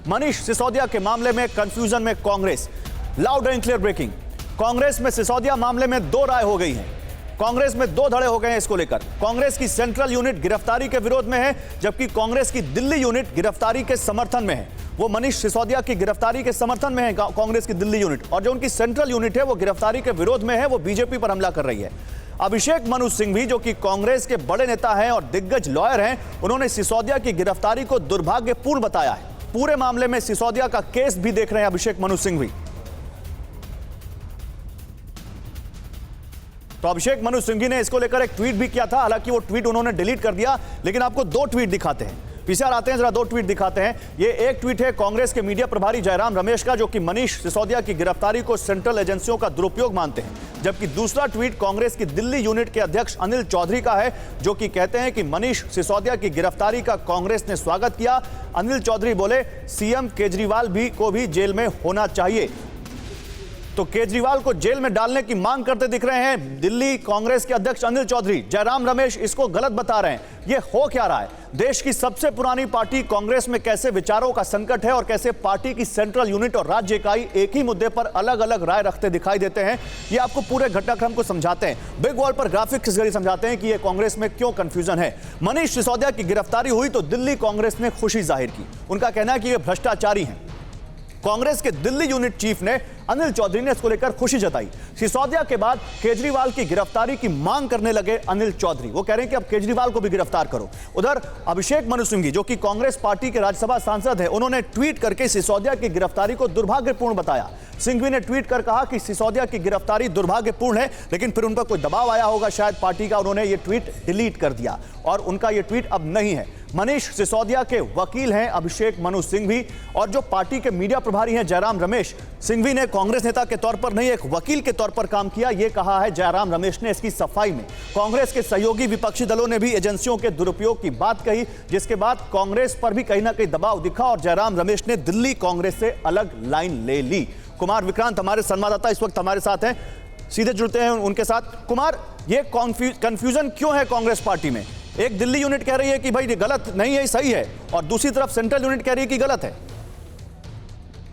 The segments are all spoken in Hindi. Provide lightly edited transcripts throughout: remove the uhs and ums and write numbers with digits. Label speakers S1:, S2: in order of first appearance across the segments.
S1: मनीष सिसोदिया के मामले में कंफ्यूजन में Congress. Loud and clear breaking. Congress में सिसोदिया मामले में दो राय हो गई हैं। कांग्रेस में दो धड़े हो गए हैं इसको लेकर। कांग्रेस की सेंट्रल यूनिट गिरफ्तारी के विरोध में है, जबकि कांग्रेस की दिल्ली यूनिट गिरफ्तारी के समर्थन में है। वो मनीष सिसोदिया की गिरफ्तारी के समर्थन में है कांग्रेस की दिल्ली यूनिट, और जो उनकी सेंट्रल यूनिट है वो गिरफ्तारी के विरोध में है, वो बीजेपी पर हमला कर रही है। अभिषेक मनु सिंघवी जो कि कांग्रेस के बड़े नेता हैं और दिग्गज लॉयर हैं, उन्होंने सिसोदिया की गिरफ्तारी को दुर्भाग्यपूर्ण बताया है। पूरे मामले में सिसोदिया का केस भी देख रहे हैं अभिषेक मनु सिंघवी। तो अभिषेक मनु सिंघवी ने इसको लेकर एक ट्वीट भी किया था, हालांकि वो ट्वीट उन्होंने डिलीट कर दिया, लेकिन आपको दो ट्वीट दिखाते हैं। पीछे आते हैं, जरा दो ट्वीट दिखाते हैं। ये एक ट्वीट है कांग्रेस के मीडिया प्रभारी जयराम रमेश का, जो कि मनीष सिसोदिया की गिरफ्तारी को सेंट्रल एजेंसियों का दुरुपयोग मानते हैं, जबकि दूसरा ट्वीट कांग्रेस की दिल्ली यूनिट के अध्यक्ष अनिल चौधरी का है, जो कि कहते हैं कि मनीष सिसोदिया की गिरफ्तारी का कांग्रेस ने स्वागत किया। अनिल चौधरी बोले सीएम केजरीवाल को भी जेल में होना चाहिए। तो केजरीवाल को जेल में डालने की मांग करते दिख रहे हैं दिल्ली कांग्रेस के अध्यक्ष अनिल चौधरी। जयराम रमेश इसको गलत बता रहे हैं। ये हो क्या रहा है? देश की सबसे पुरानी पार्टी कांग्रेस में कैसे विचारों का संकट है और कैसे पार्टी की सेंट्रल यूनिट और राज्य इकाई एक ही मुद्दे पर अलग अलग राय रखते दिखाई देते हैं। ये आपको पूरे घटनाक्रम को समझाते हैं, बिग वॉल पर ग्राफिक्स के जरिए समझाते हैं कि ये कांग्रेस में क्यों कंफ्यूजन है। मनीष सिसोदिया की गिरफ्तारी हुई तो दिल्ली कांग्रेस ने खुशी जाहिर की। उनका कहना है कि ये भ्रष्टाचारी हैं। कांग्रेस के दिल्ली यूनिट चीफ ने अनिल चौधरी ने इसको लेकर खुशी जताई। सिसोदिया के बाद केजरीवाल की गिरफ्तारी की मांग करने लगे अनिल चौधरी। वो कह रहे हैं कि अब केजरीवाल को भी गिरफ्तार करो। उधर अभिषेक मनु सिंघवी जो कि कांग्रेस पार्टी के राज्यसभा सांसद हैं, उन्होंने ट्वीट करके सिसोदिया की गिरफ्तारी को दुर्भाग्यपूर्ण बताया। सिंघवी ने ट्वीट कर कहा कि सिसोदिया की गिरफ्तारी दुर्भाग्यपूर्ण है, लेकिन फिर उन पर कोई दबाव आया होगा शायद पार्टी का, उन्होंने ये ट्वीट डिलीट कर दिया और उनका ये ट्वीट अब नहीं है। मनीष सिसोदिया के वकील हैं अभिषेक मनु सिंघवी, और जो पार्टी के मीडिया प्रभारी हैं जयराम रमेश। सिंघवी ने कांग्रेस नेता के तौर पर नहीं, एक वकील के तौर पर काम किया, यह कहा है जयराम रमेश ने इसकी सफाई में। कांग्रेस के सहयोगी विपक्षी दलों ने भी एजेंसियों के दुरुपयोग की बात कही, जिसके बाद कांग्रेस पर भी कहीं ना कहीं दबाव दिखा और जयराम रमेश ने दिल्ली कांग्रेस से अलग लाइन ले ली। कुमार विक्रांत हमारे संवाददाता इस वक्त हमारे साथ हैं, सीधे जुड़ते हैं उनके साथ। कुमार, ये कंफ्यूजन क्यों है कांग्रेस पार्टी में? एक दिल्ली यूनिट कह रही है कि भाई ये गलत नहीं है, सही है, और दूसरी तरफ सेंट्रल यूनिट कह रही है कि गलत है।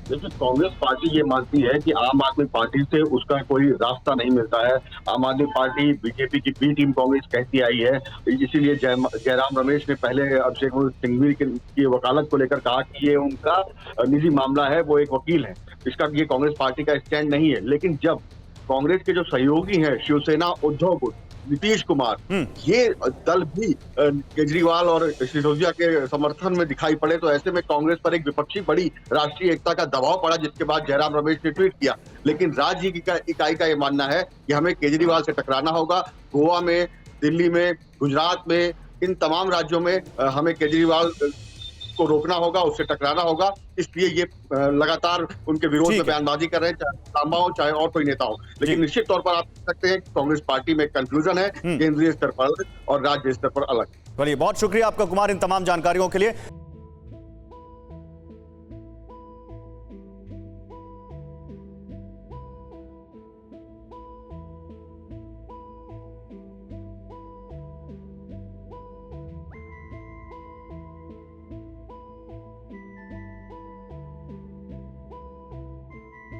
S2: देखिए, कांग्रेस पार्टी ये मानती है कि आम आदमी पार्टी से उसका कोई रास्ता नहीं मिलता है। आम आदमी पार्टी बीजेपी की बी टीम कांग्रेस कहती आई है, इसीलिए जयराम रमेश ने पहले अभिषेक मनु सिंघवी की वकालत को लेकर कहा कि ये उनका निजी मामला है, वो एक वकील है, इसका ये कांग्रेस पार्टी का स्टैंड नहीं है। लेकिन जब कांग्रेस के जो सहयोगी हैं शिवसेना, उद्धव गुट, नीतीश कुमार, ये दल भी केजरीवाल और सिसोदिया के समर्थन में दिखाई पड़े, तो ऐसे में कांग्रेस पर एक विपक्षी बड़ी राष्ट्रीय एकता का दबाव पड़ा, जिसके बाद जयराम रमेश ने ट्वीट किया। लेकिन राज्य इकाई का ये मानना है कि हमें केजरीवाल से टकराना होगा। गोवा में, दिल्ली में, गुजरात में, इन तमाम राज्यों में हमें केजरीवाल को रोकना होगा, उससे टकराना होगा। इसलिए ये लगातार उनके विरोध में बयानबाजी कर रहे हैं, चाहे सांबा हो चाहे और कोई नेता हो। लेकिन निश्चित तौर पर आप कह सकते हैं कि कांग्रेस पार्टी में कंफ्यूजन है, केंद्रीय स्तर पर और राज्य स्तर पर अलग।
S1: चलिए, बहुत शुक्रिया आपका कुमार इन तमाम जानकारियों के लिए।